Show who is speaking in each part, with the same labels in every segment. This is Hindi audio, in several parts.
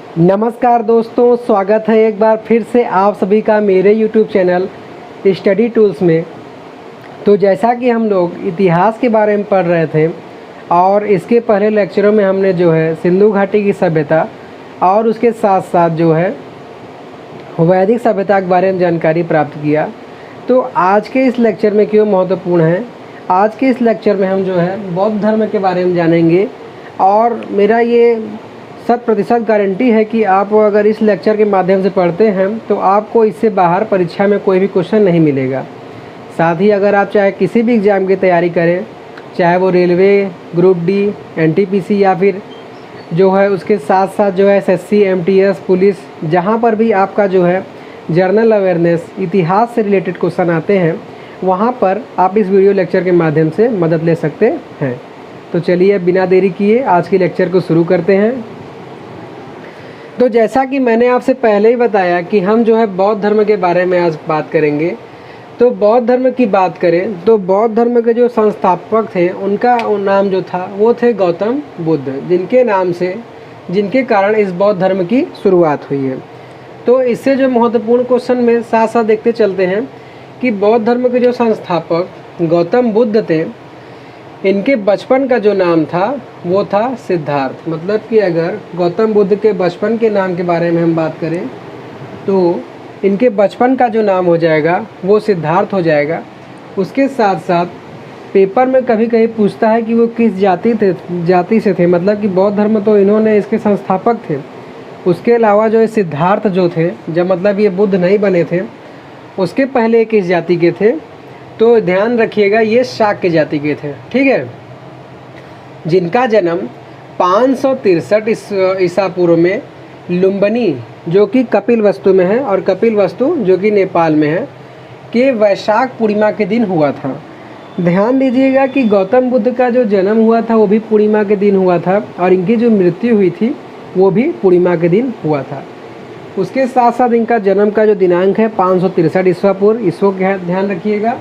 Speaker 1: नमस्कार दोस्तों, स्वागत है एक बार फिर से आप सभी का मेरे YouTube चैनल स्टडी टूल्स में। तो जैसा कि हम लोग इतिहास के बारे में पढ़ रहे थे और इसके पहले लेक्चरों में हमने जो है सिंधु घाटी की सभ्यता और उसके साथ साथ जो है वैदिक सभ्यता के बारे में जानकारी प्राप्त किया। तो आज के इस लेक्चर में क्यों महत्वपूर्ण है, आज के इस लेक्चर में हम जो है बौद्ध धर्म के बारे में जानेंगे। और मेरा ये 100% गारंटी है कि आप अगर इस लेक्चर के माध्यम से पढ़ते हैं तो आपको इससे बाहर परीक्षा में कोई भी क्वेश्चन नहीं मिलेगा। साथ ही अगर आप चाहे किसी भी एग्ज़ाम की तैयारी करें, चाहे वो रेलवे, ग्रुप डी, एनटीपीसी या फिर जो है उसके साथ साथ जो है एसएससी, एमटीएस, पुलिस, जहाँ पर भी आपका जो है जर्नल अवेयरनेस, इतिहास से रिलेटेड क्वेश्चन आते हैं, वहाँ पर आप इस वीडियो लेक्चर के माध्यम से मदद ले सकते हैं। तो चलिए बिना देरी किए आज के लेक्चर को शुरू करते हैं। तो जैसा कि मैंने आपसे पहले ही बताया कि हम जो है बौद्ध धर्म के बारे में आज बात करेंगे। तो बौद्ध धर्म की बात करें तो बौद्ध धर्म के जो संस्थापक थे उनका नाम जो था वो थे गौतम बुद्ध, जिनके कारण इस बौद्ध धर्म की शुरुआत हुई है। तो इससे जो महत्वपूर्ण क्वेश्चन में साथ साथ देखते चलते हैं कि बौद्ध धर्म के जो संस्थापक गौतम बुद्ध थे, इनके बचपन का जो नाम था वो था सिद्धार्थ। मतलब कि अगर गौतम बुद्ध के बचपन के नाम के बारे में हम बात करें तो इनके बचपन का जो नाम हो जाएगा वो सिद्धार्थ हो जाएगा। उसके साथ साथ पेपर में कभी कभी पूछता है कि वो किस जाति से थे। मतलब कि बौद्ध धर्म तो इन्होंने इसके संस्थापक थे, उसके अलावा जो सिद्धार्थ जो थे, जब मतलब ये बुद्ध नहीं बने थे उसके पहले किस जाति के थे, तो ध्यान रखिएगा ये शाक्य जाति के थे। ठीक है, जिनका जन्म 563 ईसा पूर्व में लुम्बिनी जो कि कपिलवस्तु में है और कपिलवस्तु जो कि नेपाल में है के वैशाख पूर्णिमा के दिन हुआ था। ध्यान दीजिएगा कि गौतम बुद्ध का जो जन्म हुआ था वो भी पूर्णिमा के दिन हुआ था और इनकी जो मृत्यु हुई थी वो भी पूर्णिमा के दिन हुआ था। उसके साथ साथ इनका जन्म का जो दिनांक है 563 ईसा पूर्व, इसको ध्यान रखिएगा।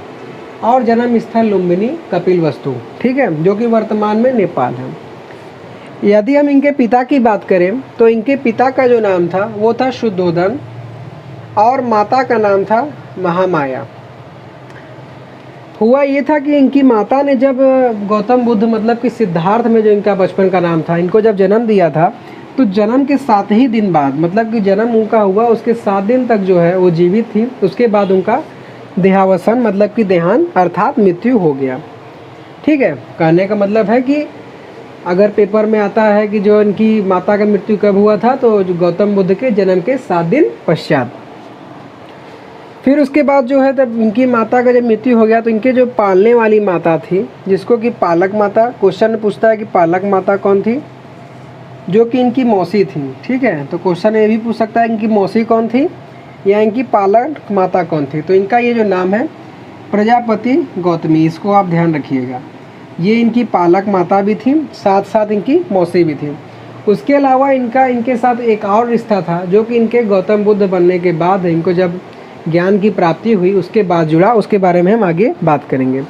Speaker 1: और जन्म स्थल लुम्बिनी कपिलवस्तु, ठीक है, जो कि वर्तमान में नेपाल है। यदि हम इनके पिता की बात करें तो इनके पिता का जो नाम था वो था शुद्धोदन और माता का नाम था महामाया। हुआ ये था कि इनकी माता ने जब गौतम बुद्ध मतलब कि सिद्धार्थ में जो इनका बचपन का नाम था, इनको जब जन्म दिया था तो जन्म के 7 ही दिन बाद, मतलब कि जन्म उनका हुआ उसके 7 दिन तक जो है वो जीवित थी। उसके बाद उनका देहावसान मतलब कि देहांत अर्थात मृत्यु हो गया। ठीक है, कहने का मतलब है कि अगर पेपर में आता है कि जो इनकी माता का मृत्यु कब हुआ था, तो गौतम बुद्ध के जन्म के 7 दिन पश्चात। फिर उसके बाद जो है तब इनकी माता का जब मृत्यु हो गया तो इनके जो पालने वाली माता थी, जिसको कि पालक माता, क्वेश्चन पूछता है कि पालक माता कौन थी, जो कि इनकी मौसी थी। ठीक है, तो क्वेश्चन ये भी पूछ सकता है इनकी मौसी कौन थी या इनकी पालक माता कौन थी। तो इनका ये जो नाम है प्रजापति गौतमी, इसको आप ध्यान रखिएगा। ये इनकी पालक माता भी थी, साथ साथ इनकी मौसी भी थी। उसके अलावा इनके साथ एक और रिश्ता था जो कि इनके गौतम बुद्ध बनने के बाद इनको जब ज्ञान की प्राप्ति हुई उसके बाद जुड़ा, उसके बारे में हम आगे बात करेंगे।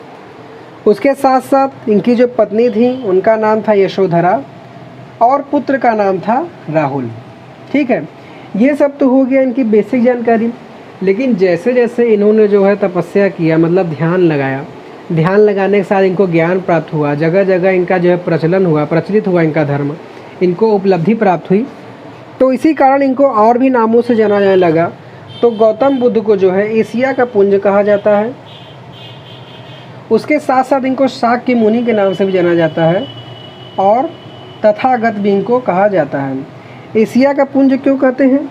Speaker 1: उसके साथ साथ इनकी जो पत्नी थी उनका नाम था यशोधरा और पुत्र का नाम था राहुल। ठीक है, ये सब तो हो गया इनकी बेसिक जानकारी। लेकिन जैसे जैसे इन्होंने जो है तपस्या किया, मतलब ध्यान लगाया, ध्यान लगाने के साथ इनको ज्ञान प्राप्त हुआ, जगह जगह इनका जो है प्रचलित हुआ इनका धर्म, इनको उपलब्धि प्राप्त हुई, तो इसी कारण इनको और भी नामों से जाना जाने लगा। तो गौतम बुद्ध को जो है एशिया का पुंज कहा जाता है। उसके साथ साथ इनको शाक्य मुनि के नाम से भी जाना जाता है और तथागत भी इनको कहा जाता है। एशिया का पुंज क्यों कहते हैं?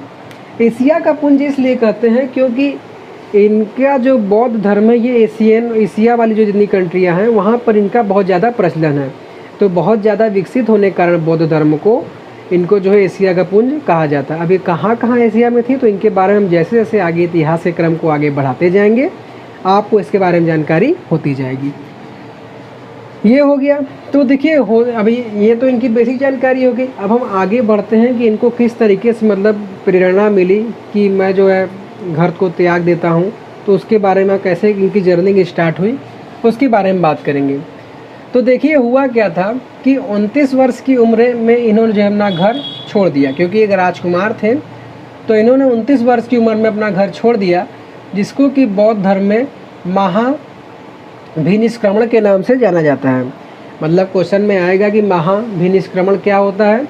Speaker 1: एशिया का पुंज इसलिए कहते हैं क्योंकि इनका जो बौद्ध धर्म है ये एशिया वाली जो जितनी कंट्रियां हैं वहाँ पर इनका बहुत ज़्यादा प्रचलन है। तो बहुत ज़्यादा विकसित होने के कारण बौद्ध धर्म को इनको जो है एशिया का पुंज कहा जाता है। अभी कहाँ कहाँ एशिया में थी तो इनके बारे में हम जैसे जैसे आगे इतिहास के क्रम को आगे बढ़ाते जाएंगे आपको इसके बारे में जानकारी होती जाएगी। ये हो गया। तो देखिए अभी ये तो इनकी बेसिक जानकारी हो गई। अब हम आगे बढ़ते हैं कि इनको किस तरीके से मतलब प्रेरणा मिली कि मैं जो है घर को त्याग देता हूँ, तो उसके बारे में कैसे इनकी जर्नी स्टार्ट हुई उसके बारे में बात करेंगे। तो तो देखिए हुआ क्या था कि 29 वर्ष की उम्र में इन्होंने जो है अपना घर छोड़ दिया, क्योंकि एक राजकुमार थे। तो इन्होंने 29 वर्ष की उम्र में अपना घर छोड़ दिया, जिसको कि बौद्ध धर्म में महाभिनिष्क्रमण के नाम से जाना जाता है। मतलब क्वेश्चन में आएगा कि महाभिनिष्क्रमण क्या होता है,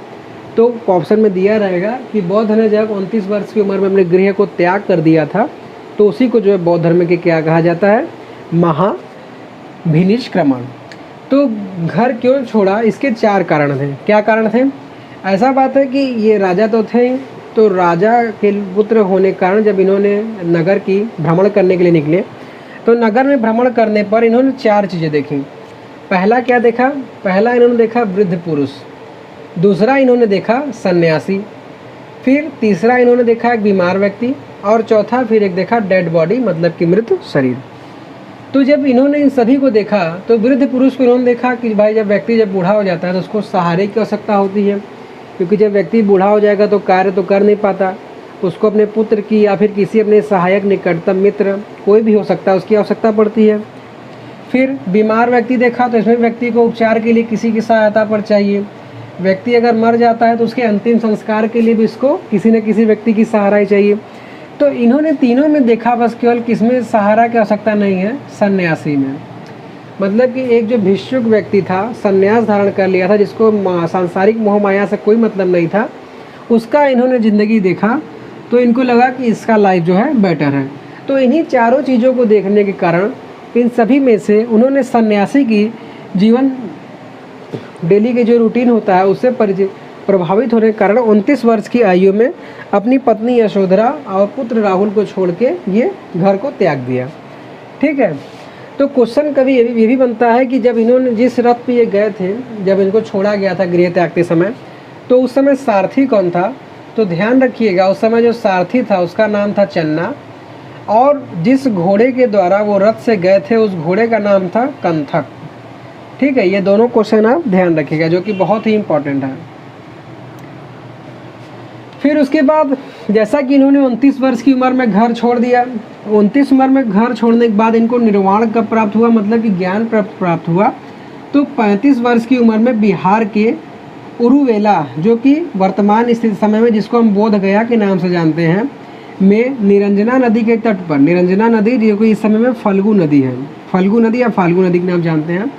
Speaker 1: तो ऑप्शन में दिया रहेगा कि बौद्ध ने जब 29 वर्ष की उम्र में अपने गृह को त्याग कर दिया था, तो उसी को जो है बौद्ध धर्म के क्या कहा जाता है, महाभिनिष्क्रमण। तो घर क्यों छोड़ा, इसके 4 कारण थे। क्या कारण थे? ऐसा बात है कि ये राजा तो थे, तो राजा के पुत्र होने के कारण जब इन्होंने नगर की भ्रमण करने के लिए निकले, तो नगर में भ्रमण करने पर इन्होंने 4 चीज़ें देखी। पहला क्या देखा? पहला इन्होंने देखा वृद्ध पुरुष, दूसरा इन्होंने देखा सन्यासी, फिर तीसरा इन्होंने देखा एक बीमार व्यक्ति, और चौथा फिर एक देखा डेड बॉडी, मतलब कि मृत शरीर। तो जब इन्होंने इन सभी को देखा, तो वृद्ध पुरुष को इन्होंने देखा कि भाई जब व्यक्ति जब बूढ़ा हो जाता है तो उसको सहारे की आवश्यकता होती है, क्योंकि जब व्यक्ति बूढ़ा हो जाएगा तो कार्य तो कर नहीं पाता, उसको अपने पुत्र की या फिर किसी अपने सहायक निकटतम मित्र कोई भी हो सकता है, उसकी आवश्यकता पड़ती है। फिर बीमार व्यक्ति देखा, तो इसमें व्यक्ति को उपचार के लिए किसी की सहायता पर चाहिए। व्यक्ति अगर मर जाता है तो उसके अंतिम संस्कार के लिए भी इसको किसी न किसी व्यक्ति की सहारा ही चाहिए। तो इन्होंने तीनों में देखा, बस केवल किसमें सहारा की आवश्यकता नहीं है, सन्यासी में। मतलब कि एक जो भिक्षुक व्यक्ति था, सन्यास धारण कर लिया था, जिसको सांसारिक मोह माया से कोई मतलब नहीं था, उसका इन्होंने ज़िंदगी देखा, तो इनको लगा कि इसका लाइफ जो है बेटर है। तो इन्हीं चारों चीज़ों को देखने के कारण इन सभी में से उन्होंने सन्यासी की जीवन डेली के जो रूटीन होता है उससे प्रभावित होने के कारण 29 वर्ष की आयु में अपनी पत्नी यशोधरा और पुत्र राहुल को छोड़ के ये घर को त्याग दिया। ठीक है। तो क्वेश्चन कभी ये भी बनता है कि जब इन्होंने जिस रथ पे ये गए थे, जब इनको छोड़ा गया था गृह त्यागते समय, तो उस समय सारथी कौन था? तो ध्यान रखिएगा, उस समय जो सारथी था उसका नाम था चन्ना, और जिस घोड़े के द्वारा वो रथ से गए थे उस घोड़े का नाम था कंथक। ठीक है, ये दोनों क्वेश्चन आप ध्यान रखिएगा, जो कि बहुत ही इम्पोर्टेंट है। फिर उसके बाद जैसा कि इन्होंने 29 वर्ष की उम्र में घर छोड़ दिया, 29 उम्र में घर छोड़ने के बाद इनको निर्वाण कब प्राप्त हुआ, मतलब कि ज्ञान प्राप्त हुआ, तो 35 वर्ष की उम्र में बिहार के उरुवेला, जो कि वर्तमान स्थिति समय में जिसको हम बोध गया के नाम से जानते हैं, में निरंजना नदी के तट पर, निरंजना नदी जो कि इस समय में फल्गु नदी है, फल्गु नदी या फाल्गु नदी के नाम जानते हैं,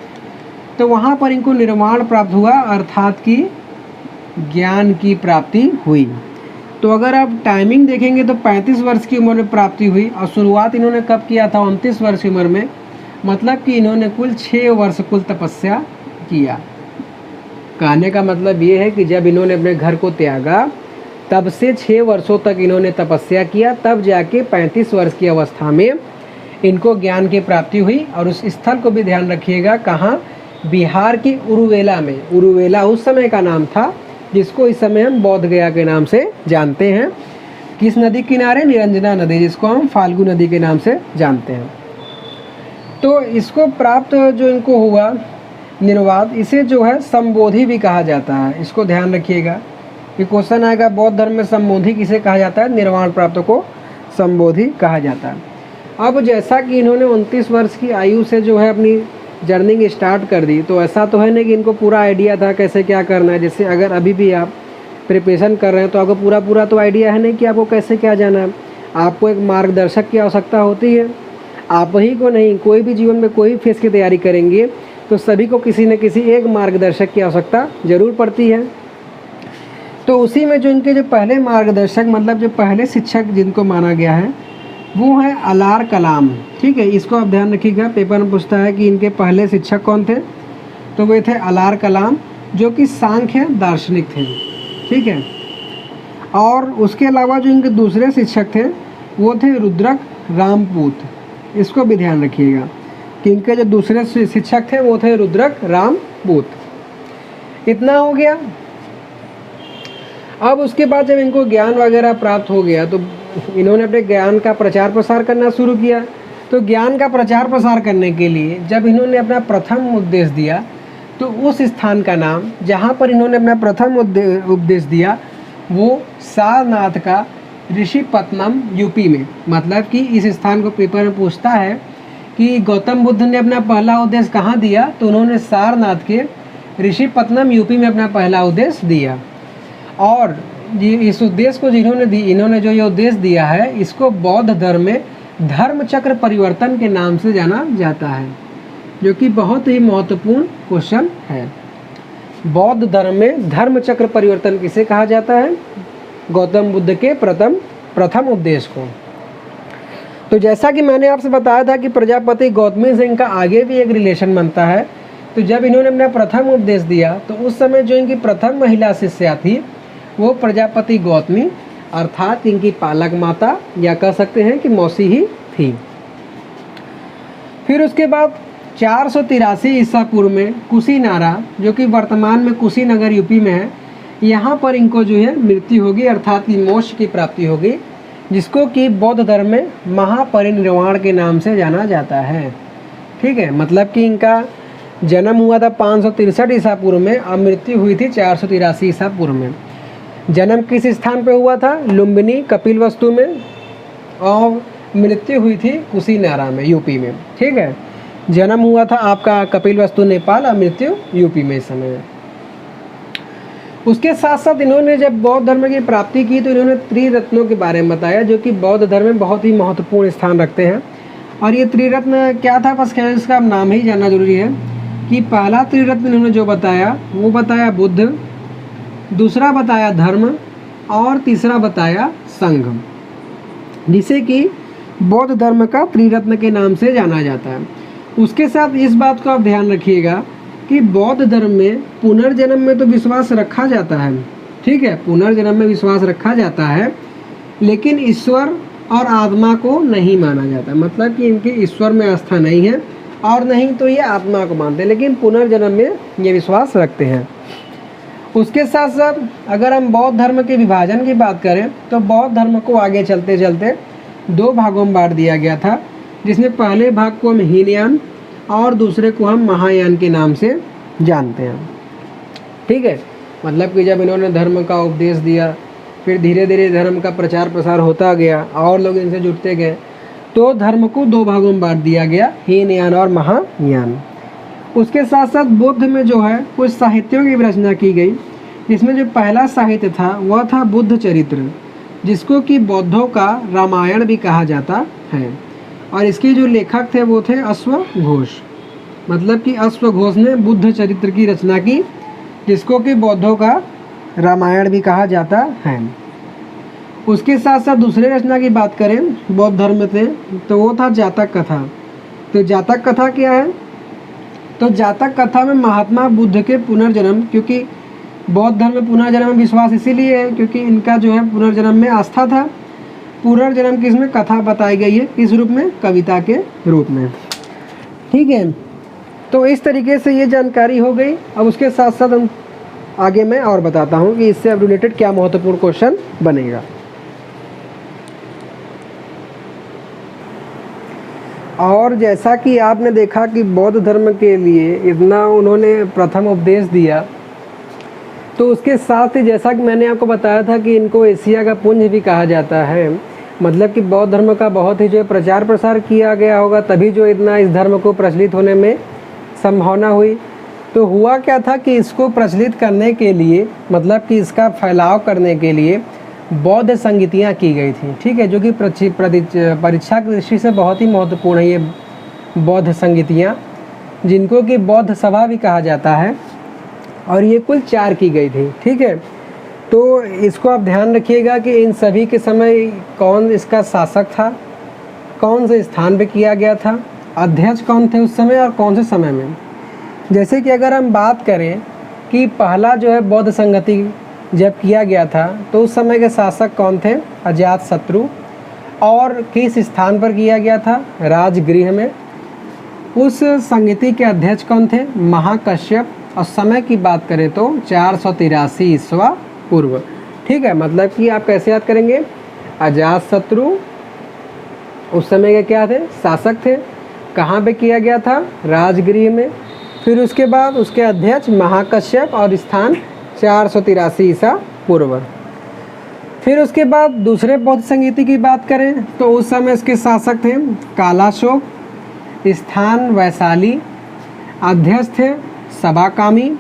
Speaker 1: तो वहाँ पर इनको निर्वाण प्राप्त हुआ, अर्थात कि ज्ञान की प्राप्ति हुई। तो अगर आप टाइमिंग देखेंगे तो 35 वर्ष की उम्र में प्राप्ति हुई, और शुरुआत इन्होंने कब किया था? 29 वर्ष की उम्र में, मतलब कि इन्होंने कुल 6 वर्ष कुल तपस्या किया। कहने का मतलब ये है कि जब इन्होंने अपने घर को त्यागा तब से 6 वर्षों तक इन्होंने तपस्या किया, तब जाके 35 वर्ष की अवस्था में इनको ज्ञान की प्राप्ति हुई। और उस स्थल को भी ध्यान रखिएगा, कहाँ? बिहार के उरुवेला में। उरुवेला उस समय का नाम था जिसको इस समय हम बोध गया के नाम से जानते हैं। किस नदी किनारे? निरंजना नदी, जिसको हम फाल्गु नदी के नाम से जानते हैं। तो इसको प्राप्त जो इनको हुआ निर्वाद, इसे जो है संबोधि भी कहा जाता है। इसको ध्यान रखिएगा कि क्वेश्चन आएगा, बौद्ध धर्म में संबोधि किसे कहा जाता है? निर्वाण प्राप्त को संबोधि कहा जाता है। अब जैसा कि इन्होंने 29 वर्ष की आयु से जो है अपनी जर्निंग स्टार्ट कर दी, तो ऐसा तो है नहीं कि इनको पूरा आइडिया था कैसे क्या करना है। जैसे अगर अभी भी आप प्रिपरेशन कर रहे हैं तो आपको पूरा तो आइडिया है नहीं कि आपको कैसे क्या जाना है। आपको एक मार्गदर्शक की आवश्यकता होती है। आप ही को नहीं, कोई भी जीवन में कोई भी फेस की तैयारी करेंगे तो सभी को किसी न किसी एक मार्गदर्शक की आवश्यकता ज़रूर पड़ती है। तो उसी में जो इनके जो पहले मार्गदर्शक, मतलब जो पहले शिक्षक जिनको माना गया है, वो है अलार कलाम। ठीक है, इसको आप ध्यान रखिएगा, पेपर में पूछता है कि इनके पहले शिक्षक कौन थे, तो वे थे अलार कलाम, जो कि सांख्य दार्शनिक थे। ठीक है, और उसके अलावा जो इनके दूसरे शिक्षक थे वो थे रुद्रक रामपूत। इसको भी ध्यान रखिएगा कि इनके जो दूसरे शिक्षक थे वो थे रुद्रक रामपूत। इतना हो गया। अब उसके बाद जब इनको ज्ञान वगैरह प्राप्त हो गया तो इन्होंने अपने ज्ञान का प्रचार प्रसार करना शुरू किया। तो ज्ञान का प्रचार प्रसार करने के लिए जब इन्होंने अपना प्रथम उपदेश दिया, तो उस स्थान का नाम जहाँ पर इन्होंने अपना प्रथम उपदेश दिया वो सारनाथ का ऋषिपत्नम यूपी में। मतलब कि इस स्थान को पेपर में पूछता है कि गौतम बुद्ध ने अपना पहला उपदेश कहाँ दिया, तो उन्होंने सारनाथ के ऋषिपत्तनम यूपी में अपना पहला उपदेश दिया। और ये इस उद्देश्य को इन्होंने जो ये उद्देश्य दिया है, इसको बौद्ध धर्म में धर्म चक्र परिवर्तन के नाम से जाना जाता है, जो कि बहुत ही महत्वपूर्ण क्वेश्चन है। बौद्ध धर्म में धर्म चक्र परिवर्तन किसे कहा जाता है? गौतम बुद्ध के प्रथम उपदेश को। तो जैसा कि मैंने आपसे बताया था कि प्रजापति गौतमी से इनका आगे भी एक रिलेशन बनता है। तो जब इन्होंने अपना प्रथम उपदेश दिया तो उस समय जो इनकी प्रथम महिला शिष्या थी वो प्रजापति गौतमी अर्थात इनकी पालक माता या कह सकते हैं कि मौसी ही थी। फिर उसके बाद 483 ईसा पूर्व में कुशीनारा, जो कि वर्तमान में कुशीनगर यूपी में है, यहाँ पर इनको जो है मृत्यु होगी अर्थात कि मोक्ष की प्राप्ति होगी, जिसको कि बौद्ध धर्म में महापरिनिर्वाण के नाम से जाना जाता है। ठीक है, मतलब कि इनका जन्म हुआ था 563 ईसा पूर्व में और मृत्यु हुई थी 483 ईसा पूर्व में। जन्म किस स्थान पर हुआ था? लुम्बिनी कपिलवस्तु में, और मृत्यु हुई थी कुशीनारा में यूपी में। ठीक है, जन्म हुआ था आपका कपिलवस्तु नेपाल और मृत्यु यूपी में इस समय। उसके साथ साथ इन्होंने जब बौद्ध धर्म की प्राप्ति की तो इन्होंने त्रिरत्नों के बारे में बताया, जो कि बौद्ध धर्म में बहुत ही महत्वपूर्ण स्थान रखते हैं। और ये त्रिरत्न क्या था, बस क्या इसका नाम ही जानना जरूरी है कि पहला त्रिरत्न इन्होंने जो बताया वो बताया बुद्ध, दूसरा बताया धर्म और तीसरा बताया संघ, जिसे कि बौद्ध धर्म का त्रिरत्न के नाम से जाना जाता है। उसके साथ इस बात को आप ध्यान रखिएगा कि बौद्ध धर्म में पुनर्जन्म में तो विश्वास रखा जाता है। ठीक है, पुनर्जन्म में विश्वास रखा जाता है, लेकिन ईश्वर और आत्मा को नहीं माना जाता। मतलब कि इनके ईश्वर में आस्था नहीं है और नहीं तो ये आत्मा को मानते हैं, लेकिन पुनर्जन्म में ये विश्वास रखते हैं। उसके साथ साथ अगर हम बौद्ध धर्म के विभाजन की बात करें तो बौद्ध धर्म को आगे चलते चलते 2 भागों में बांट दिया गया था, जिसमें पहले भाग को हम हीनयान और दूसरे को हम महायान के नाम से जानते हैं। ठीक है, मतलब कि जब इन्होंने धर्म का उपदेश दिया फिर धीरे धीरे धर्म का प्रचार प्रसार होता गया और लोग इनसे जुड़ते गए, तो धर्म को 2 भागों में बांट दिया गया, हीनयान और महायान। उसके साथ साथ बुद्ध में जो है कुछ साहित्यों की रचना की गई, जिसमें जो पहला साहित्य था वह था बुद्ध चरित्र, जिसको कि बौद्धों का रामायण भी कहा जाता है। और इसके जो लेखक थे वो थे अश्वघोष। मतलब कि अश्वघोष ने बुद्ध चरित्र की रचना की, जिसको कि बौद्धों का रामायण भी कहा जाता है। उसके साथ साथ दूसरे रचना की बात करें बौद्ध धर्म से तो वो था जातक कथा। तो जातक कथा क्या है? तो जातक कथा में महात्मा बुद्ध के पुनर्जन्म, क्योंकि बौद्ध धर्म में पुनर्जन्म में विश्वास इसीलिए है क्योंकि इनका जो है पुनर्जन्म में आस्था था। पुनर्जन्म की इसमें कथा बताई गई है, किस रूप में? कविता के रूप में। ठीक है, तो इस तरीके से ये जानकारी हो गई। अब उसके साथ साथ हम आगे मैं और बताता हूँ कि इससे अब रिलेटेड क्या महत्वपूर्ण क्वेश्चन बनेगा। और जैसा कि आपने देखा कि बौद्ध धर्म के लिए इतना उन्होंने प्रथम उपदेश दिया, तो उसके साथ ही जैसा कि मैंने आपको बताया था कि इनको एशिया का पुंज भी कहा जाता है। मतलब कि बौद्ध धर्म का बहुत ही जो प्रचार प्रसार किया गया होगा, तभी जो इतना इस धर्म को प्रचलित होने में संभावना हुई। तो हुआ क्या था कि इसको प्रचलित करने के लिए, मतलब कि इसका फैलाव करने के लिए बौद्ध संगीतियाँ की गई थी। ठीक है, जो कि परीक्षा की दृष्टि से बहुत ही महत्वपूर्ण है ये बौद्ध संगीतियाँ, जिनको कि बौद्ध सभा भी कहा जाता है। और ये कुल 4 की गई थी। ठीक है, तो इसको आप ध्यान रखिएगा कि इन सभी के समय कौन इसका शासक था, कौन से स्थान पे किया गया था, अध्यक्ष कौन थे उस समय और कौन से समय में। जैसे कि अगर हम बात करें कि पहला जो है बौद्ध संगति जब किया गया था तो उस समय के शासक कौन थे? अजातशत्रु। और किस स्थान पर किया गया था? राजगृह में। उस संगति के अध्यक्ष कौन थे? महाकश्यप। और समय की बात करें तो 483 ईस्वा पूर्व। ठीक है, मतलब कि आप कैसे याद करेंगे? अजातशत्रु उस समय के क्या थे? शासक थे। कहाँ पे किया गया था? राजगृह में। फिर उसके बाद उसके अध्यक्ष महाकश्यप और स्थान 483 ईसा पूर्व। फिर उसके बाद दूसरे बौद्ध संगीति की बात करें तो उस समय इसके शासक थे कालाशोक, स्थान वैशाली, अध्यक्ष थे सभाकामी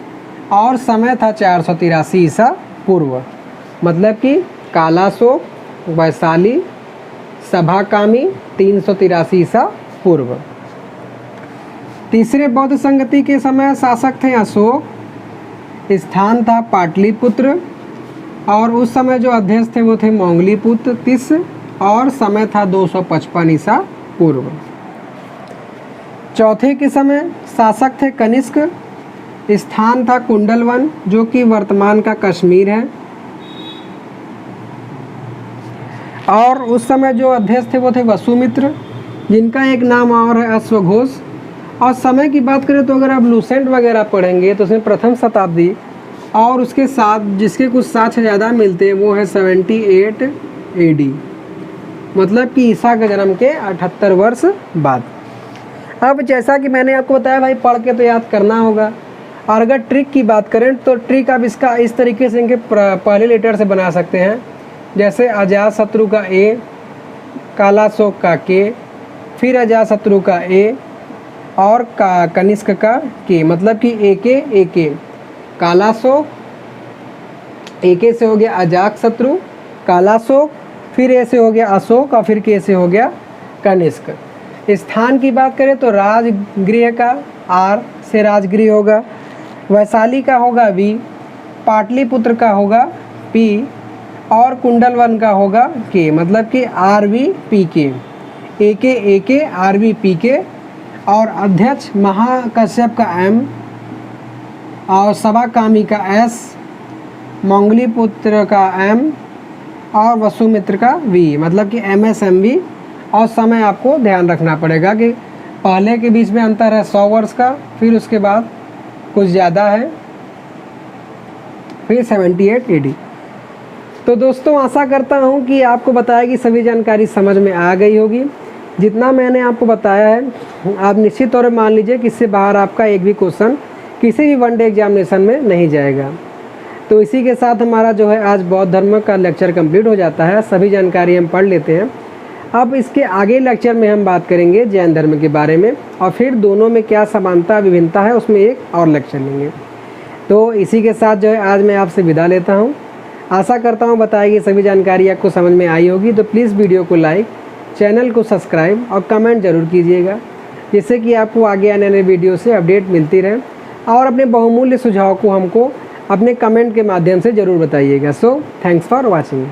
Speaker 1: और समय था 483 ईसा पूर्व। मतलब कि कालाशोक, वैशाली, सभाकामी, 383 ईसा पूर्व। तीसरे बौद्ध संगति के समय शासक थे अशोक, स्थान था पाटलिपुत्र और उस समय जो अध्यक्ष थे वो थे मोंगलीपुत्र तिस्स और समय था 255 ईसा पूर्व। चौथे के समय शासक थे कनिष्क, स्थान था कुंडलवन जो कि वर्तमान का कश्मीर है और उस समय जो अध्यक्ष थे वो थे वसुमित्र जिनका एक नाम और है अश्वघोष। और समय की बात करें तो अगर आप लूसेंट वगैरह पढ़ेंगे तो उसमें प्रथम शताब्दी और उसके साथ जिसके कुछ साक्ष्य ज़्यादा मिलते हैं वो है 78 AD, मतलब कि ईसा के जन्म के 78 वर्ष बाद। अब जैसा कि मैंने आपको बताया भाई पढ़ के तो याद करना होगा। और अगर ट्रिक की बात करें तो ट्रिक आप इसका इस तरीके से इनके पहले लेटर से बना सकते हैं, जैसे अजातशत्रु का A, कालाशोक का K, फिर अजातशत्रु का A और कनिष्क का K, मतलब कि AK कालाशोक, AK से हो गया अजातशत्रु, कालाशोक, फिर A से हो गया अशोक और फिर K से हो गया कनिष्क। स्थान की बात करें तो राजगृह का R से राजगृह होगा, वैशाली का होगा V, पाटलिपुत्र का होगा P और कुंडलवन का होगा K, मतलब कि RVPK, AK RVPK और अध्यक्ष महाकश्यप का M और सभाकामी का S, मोंगलीपुत्र का M और वसुमित्र का V, मतलब कि MSMV। और समय आपको ध्यान रखना पड़ेगा कि पहले के बीच में अंतर है 100 वर्ष का, फिर उसके बाद कुछ ज़्यादा है, फिर 78 AD। तो दोस्तों आशा करता हूँ कि आपको बताया कि सभी जानकारी समझ में आ गई होगी। जितना मैंने आपको बताया है आप निश्चित तौर पर मान लीजिए कि इससे बाहर आपका एक भी क्वेश्चन किसी भी वनडे एग्जामिनेशन में नहीं जाएगा। तो इसी के साथ हमारा जो है आज बौद्ध धर्म का लेक्चर कंप्लीट हो जाता है। सभी जानकारी हम पढ़ लेते हैं। अब इसके आगे लेक्चर में हम बात करेंगे जैन धर्म के बारे में और फिर दोनों में क्या समानता विभिन्नता है उसमें एक और लेक्चर लेंगे। तो इसी के साथ जो है आज मैं आपसे विदा लेता हूँ। आशा करता हूँ बताई गई सभी जानकारी आपको समझ में आई होगी। तो प्लीज़ वीडियो को लाइक, चैनल को सब्सक्राइब और कमेंट ज़रूर कीजिएगा, जिससे कि आपको आगे आने वाले वीडियो से अपडेट मिलती रहे। और अपने बहुमूल्य सुझाव को हमको अपने कमेंट के माध्यम से ज़रूर बताइएगा। So thanks for watching.